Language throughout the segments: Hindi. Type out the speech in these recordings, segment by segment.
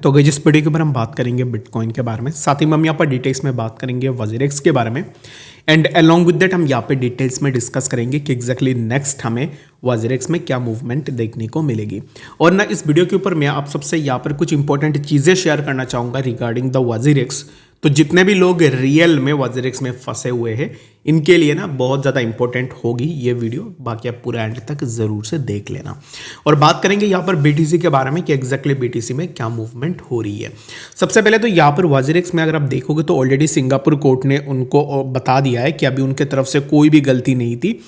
तो गाइस इस वीडियो के ऊपर हम बात करेंगे बिटकॉइन के बारे में, साथ ही हम यहाँ पर डिटेल्स में बात करेंगे वजीरेक्स के बारे में एंड अलोंग विद दैट हम यहाँ पे डिटेल्स में डिस्कस करेंगे कि एग्जैक्टली नेक्स्ट हमें वजीरेक्स में क्या मूवमेंट देखने को मिलेगी। और ना इस वीडियो के ऊपर मैं आप सबसे यहाँ पर कुछ इंपॉर्टेंट चीज़ें शेयर करना चाहूँगा रिगार्डिंग द वजीरेक्स। तो जितने भी लोग रियल में वजीरेक्स में फंसे हुए हैं इनके लिए ना बहुत ज़्यादा इंपॉर्टेंट होगी ये वीडियो, बाकी आप पूरा एंड तक ज़रूर से देख लेना। और बात करेंगे यहाँ पर बीटीसी के बारे में कि एग्जैक्टली बीटीसी में क्या मूवमेंट हो रही है। सबसे पहले तो यहाँ पर वजीरेक्स में अगर आप देखोगे तो ऑलरेडी सिंगापुर कोर्ट ने उनको बता दिया है कि अभी उनके तरफ से कोई भी गलती नहीं थी।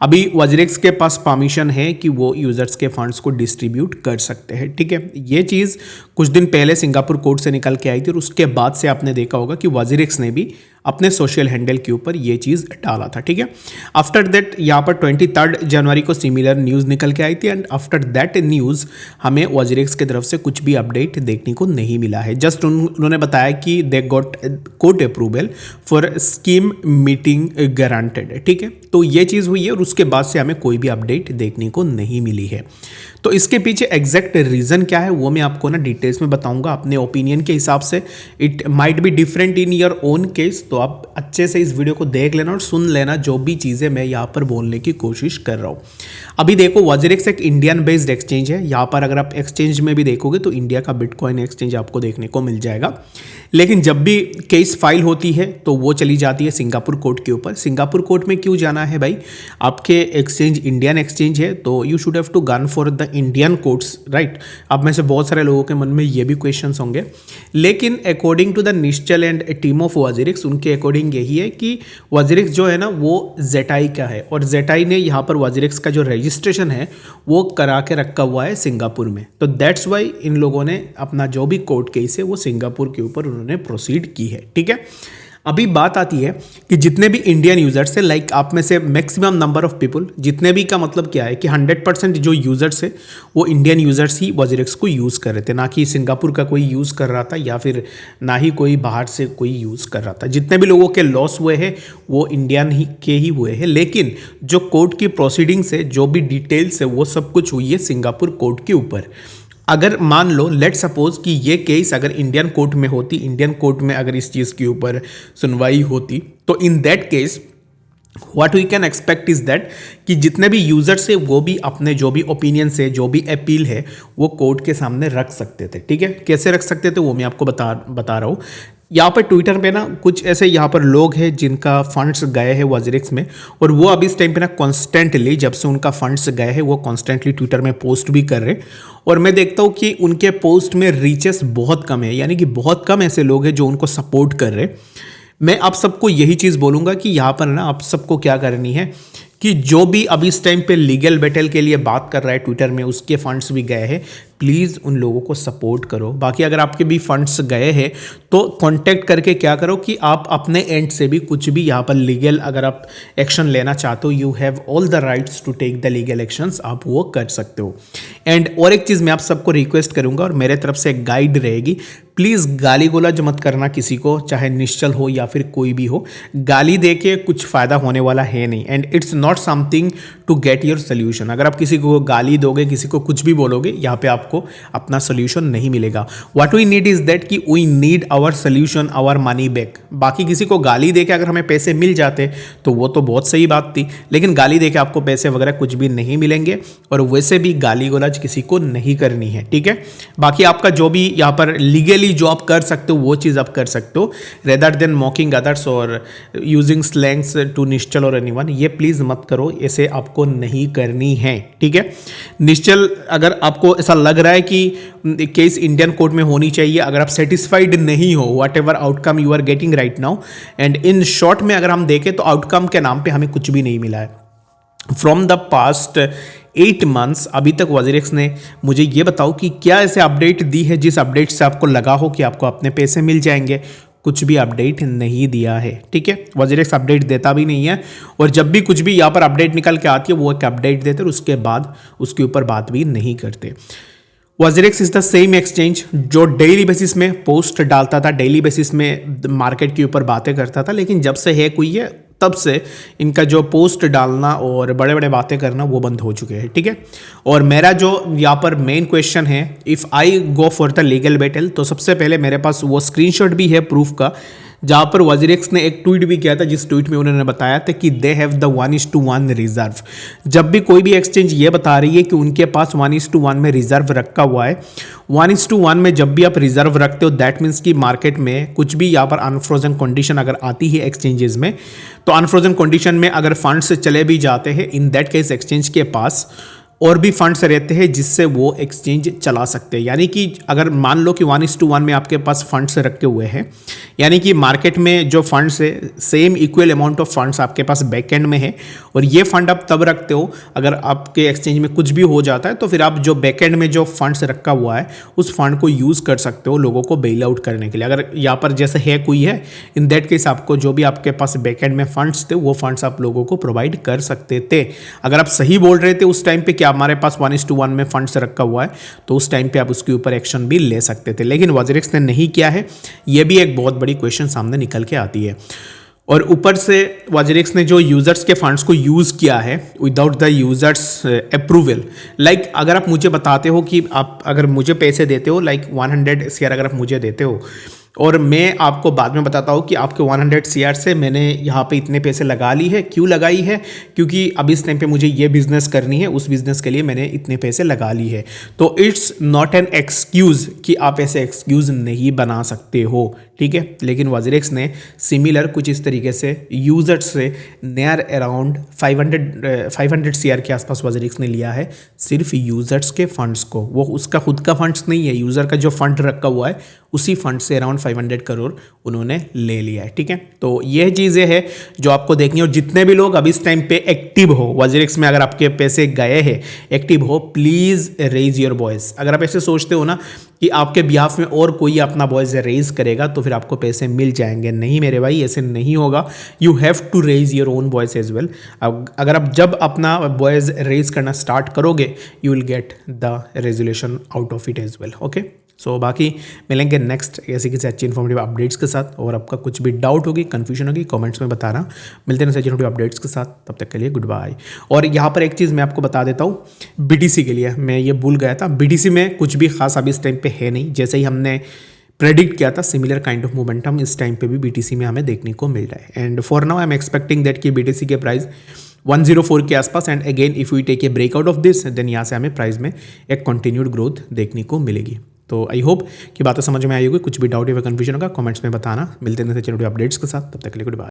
अभी वजीरेक्स के पास परमिशन है कि वो यूजर्स के फंड्स को डिस्ट्रीब्यूट कर सकते हैं। ठीक है, ये चीज़ कुछ दिन पहले सिंगापुर कोर्ट से निकल के आई थी और उसके बाद से आपने देखा होगा कि वजीरेक्स ने भी अपने सोशल हैंडल के ऊपर ये चीज़ डाला था। ठीक है, आफ्टर दैट यहाँ पर 23 जनवरी को सिमिलर न्यूज़ निकल के आई थी एंड आफ्टर दैट न्यूज़ हमें वजीरेक्स की तरफ से कुछ भी अपडेट देखने को नहीं मिला है। जस्ट उन्होंने बताया कि they got court approval for scheme meeting guaranteed. ठीक है, तो ये चीज़ हुई है और उसके बाद से हमें कोई भी अपडेट देखने को नहीं मिली है। तो इसके पीछे एग्जैक्ट रीज़न क्या है वो मैं आपको ना डिटेल्स में बताऊंगा अपने ओपिनियन के हिसाब से। It might be different in your own case, तो आप अच्छे से इस वीडियो को देख लेना और सुन लेना जो भी चीज़ें मैं यहाँ पर बोलने की कोशिश कर रहा हूँ। अभी देखो वजीरेक्स एक इंडियन बेस्ड एक्सचेंज है। यहाँ पर अगर आप एक्सचेंज में भी देखोगे तो इंडिया का बिटकॉइन एक्सचेंज आपको देखने को मिल जाएगा, लेकिन जब भी केस फाइल होती है तो वो चली जाती है सिंगापुर कोर्ट के ऊपर। सिंगापुर कोर्ट में क्यों जाना है भाई? आपके एक्सचेंज इंडियन एक्सचेंज है तो you should have to gun for the Indian courts, right. अब में से बहुत सारे लोगों के मन में ये भी क्वेश्चंस होंगे, लेकिन according to the Nischal and team of WazirX उनके अकॉर्डिंग यही है कि वजीरेक्स जो है ना वो जेटाई का है और जेटाई ने यहाँ पर वजीरेक्स का जो रजिस्ट्रेशन है वो करा के रखा हुआ है सिंगापुर में। तो दैट्स वाई इन लोगों ने अपना जो भी कोर्ट केस है वो सिंगापुर के ऊपर उन्होंने प्रोसीड की है। ठीक है, अभी बात आती है कि जितने भी इंडियन यूजर्स है, लाइक आप में से मैक्सिमम नंबर ऑफ पीपल, जितने भी का मतलब क्या है कि 100% जो यूजर्स है वो इंडियन यूजर्स ही वजीरेक्स को यूज़ कर रहे थे, ना कि सिंगापुर का कोई यूज़ कर रहा था या फिर ना ही कोई बाहर से कोई यूज़ कर रहा था। जितने भी लोगों के लॉस हुए हैं वो इंडियन ही के ही हुए हैं, लेकिन जो कोर्ट की प्रोसीडिंग्स है, जो भी डिटेल्स है वो सब कुछ हुई है सिंगापुर कोर्ट के ऊपर। अगर मान लो लेट सपोज कि ये केस अगर इंडियन कोर्ट में होती, इंडियन कोर्ट में अगर इस चीज़ के ऊपर सुनवाई होती, तो in that case what we can expect is that कि जितने भी यूजर्स है वो भी अपने जो भी ओपिनियंस है, जो भी अपील है वो कोर्ट के सामने रख सकते थे। ठीक है, कैसे रख सकते थे वो मैं आपको बता रहा हूँ। यहाँ पर ट्विटर पे ना कुछ ऐसे यहाँ पर लोग हैं जिनका फंड्स गए हैं वजीरेक्स में, और वो अभी इस टाइम पे ना कॉन्स्टेंटली, जब से उनका फंड्स गए हैं वो कॉन्स्टेंटली ट्विटर में पोस्ट भी कर रहे हैं। और मैं देखता हूँ कि उनके पोस्ट में रीचेस बहुत कम है, यानी कि बहुत कम ऐसे लोग हैं जो उनको सपोर्ट कर रहे हैं। मैं आप सबको यही चीज़ बोलूँगा कि यहाँ पर ना आप सबको क्या करनी है कि जो भी अभी इस टाइम पे लीगल बैटल के लिए बात कर रहा है ट्विटर में, उसके फंड्स भी गए हैं, प्लीज़ उन लोगों को सपोर्ट करो। बाकी अगर आपके भी फंड्स गए हैं तो कांटेक्ट करके क्या करो कि आप अपने एंड से भी कुछ भी यहाँ पर लीगल अगर आप एक्शन लेना चाहते हो, you have all the rights to take the legal actions, आप वो कर सकते हो। एंड और एक चीज़ मैं आप सबको रिक्वेस्ट करूँगा और मेरे तरफ से एक गाइड रहेगी, प्लीज़ गाली गोलज मत करना किसी को, चाहे निश्चल हो या फिर कोई भी हो। गाली दे के कुछ फ़ायदा होने वाला है नहीं, and it's not something to get your solution. अगर आप किसी को गाली दोगे, किसी को कुछ भी बोलोगे, यहाँ पे आपको अपना सोल्यूशन नहीं मिलेगा। What we need is that कि we need our solution, our money back. बाकी किसी को गाली देके अगर हमें पैसे मिल जाते तो वो तो बहुत सही बात थी, लेकिन गाली देके आपको पैसे वगैरह कुछ भी नहीं मिलेंगे और वैसे भी गाली गोलज किसी को नहीं करनी है। ठीक है, बाकी आपका जो भी यहाँ पर लीगली जो आप कर सकते हो वो चीज़ आप कर सकते हो, रेदर देन मॉकिंग अदर्स और यूजिंग स्लैंग्स टू निश्चल और एनीवन, ये प्लीज़ मत करो, ऐसे आपको नहीं करनी है। ठीक है, निश्चल अगर आपको ऐसा लग रहा है कि केस इंडियन कोर्ट में होनी चाहिए, अगर आप सेटिस्फाइड नहीं हो whatever outcome you are getting right now, and in short में अगर हम देखें तो आउटकम के नाम पे हमें कुछ भी नहीं मिला है फ्रॉम द पास्ट 8 मंथ्स। अभी तक वजीरेक्स ने मुझे ये बताओ कि क्या ऐसे अपडेट दी है जिस अपडेट से आपको लगा हो कि आपको अपने पैसे मिल जाएंगे? कुछ भी अपडेट नहीं दिया है। ठीक है, वजीरेक्स अपडेट देता भी नहीं है, और जब भी कुछ भी यहाँ पर अपडेट निकल के आती है वो एक अपडेट देते और उसके बाद उसके ऊपर बात भी नहीं करते। WazirX is the same exchange जो डेली बेसिस में पोस्ट डालता था, डेली बेसिस में मार्केट के ऊपर बातें करता था, लेकिन जब से है कोई ये तब से इनका जो पोस्ट डालना और बड़े बड़े बातें करना वो बंद हो चुके हैं, ठीक है। और मेरा जो यहाँ पर मेन क्वेश्चन है, if I go for the legal battle, तो सबसे पहले मेरे पास वो स्क्रीनशॉट भी है प्रूफ का, जहाँ पर वजीरेक्स ने एक ट्वीट भी किया था, जिस ट्वीट में उन्होंने बताया था कि दे हैव द 1:1 रिजर्व। जब भी कोई भी एक्सचेंज ये बता रही है कि उनके पास 1:1 में रिजर्व रखा हुआ है, 1:1 में जब भी आप रिजर्व रखते हो दैट मीन्स कि मार्केट में कुछ भी यहाँ पर अनफ्रोजन कंडीशन अगर आती है एक्सचेंजेस में, तो अनफ्रोजन कंडीशन में अगर फंड्स चले भी जाते हैं, इन दैट केस एक्सचेंज के पास और भी फंड्स रहते हैं जिससे वो एक्सचेंज चला सकते हैं। यानी कि अगर मान लो कि 1:1 में आपके पास फंड्स रखे हुए हैं, यानी कि मार्केट में जो फंड्स है same equal amount of funds आपके पास बैक एंड में है, और ये फंड आप तब रखते हो अगर आपके एक्सचेंज में कुछ भी हो जाता है, तो फिर आप जो बैक एंड में जो फंड्स रखा हुआ है उस फंड को यूज़ कर सकते हो लोगों को बेल आउट करने के लिए। अगर यहाँ पर जैसे है कोई है, इन दैट केस आपको जो भी आपके पास बैक एंड में फंड्स थे वो फंड्स आप लोगों को प्रोवाइड कर सकते थे। अगर आप सही बोल रहे थे उस टाइम पे कि हमारे पास 1:1 में फंड्स रखा हुआ है, तो उस टाइम पे आप उसके ऊपर एक्शन भी ले सकते थे, लेकिन वजीरेक्स ने नहीं किया है। ये भी एक बहुत बड़ी क्वेश्चन सामने निकल के आती है। और ऊपर से वजीरेक्स ने जो यूज़र्स के फंड्स को यूज़ किया है without the users approval, like अगर आप मुझे बताते हो कि आप अगर मुझे पैसे देते हो, लाइक 100 शेयर अगर आप मुझे देते हो और मैं आपको बाद में बताता हूँ कि आपके 100 शेयर से मैंने यहाँ पे इतने पैसे लगा ली है, क्यों लगाई है, क्योंकि अब इस टाइम पे मुझे ये बिज़नेस करनी है, उस बिज़नेस के लिए मैंने इतने पैसे लगा ली है, तो इट्स नॉट एन एक्सक्यूज़ कि आप ऐसे एक्सक्यूज़ नहीं बना सकते हो, ठीक है। लेकिन वजीरेक्स ने सिमिलर कुछ इस तरीके से यूज़र्स से नियर अराउंड 500 शेयर के आसपास वजीरेक्स ने लिया है सिर्फ यूज़र्स के फंड्स को। वो उसका खुद का फंड्स नहीं है, यूज़र का जो फंड रखा हुआ है उसी फंड से अराउंड 500 करोड़ उन्होंने ले लिया है, ठीक है। तो यह चीज़ें हैं जो आपको देखनी है। और जितने भी लोग अब इस टाइम पे एक्टिव हो वजीरेक्स में, अगर आपके पैसे गए हैं, एक्टिव हो, प्लीज़ रेज योर वॉइस। अगर आप ऐसे सोचते हो ना कि आपके बिहाफ में और कोई अपना वॉइस रेज करेगा तो फिर आपको पैसे मिल जाएंगे, नहीं मेरे भाई, ऐसे नहीं होगा। You have to raise your own voice as well. अगर आप जब अपना वॉइस रेज करना स्टार्ट करोगे you will get the resolution out of it as well, okay. So बाकी मिलेंगे नेक्स्ट ऐसी किसी अच्छी इन्फॉर्मेटिव अपडेट्स के साथ। और आपका कुछ भी डाउट होगी, कन्फ्यूजन होगी, कमेंट्स में बताना। मिलते हैं अच्छी इन्फॉर्मेटिव अपडेट्स के साथ, तब तक के लिए गुड बाय। और यहाँ पर एक चीज़ मैं आपको बता देता हूँ, BTC के लिए मैं ये भूल गया था, BTC में कुछ भी खास अभी इस टाइम पे है नहीं। जैसे ही हमने प्रेडिक्ट किया था सिमिलर काइंड ऑफ मोमेंटम इस टाइम पे भी BTC में हमें देखने को मिल रहा है। And for now I am expecting that कि BTC के प्राइस 104 के आसपास, and again if we take a breakout of this then यहाँ से हमें प्राइस में एक कंटिन्यूड ग्रोथ देखने को मिलेगी। तो आई होप कि बातें समझ में आई होगी। कुछ भी डाउट या कन्फ्यूजन होगा कमेंट्स में बताना। मिलते हैं चैनल अपडेट्स के साथ, तब तक के लिए गुड बाय।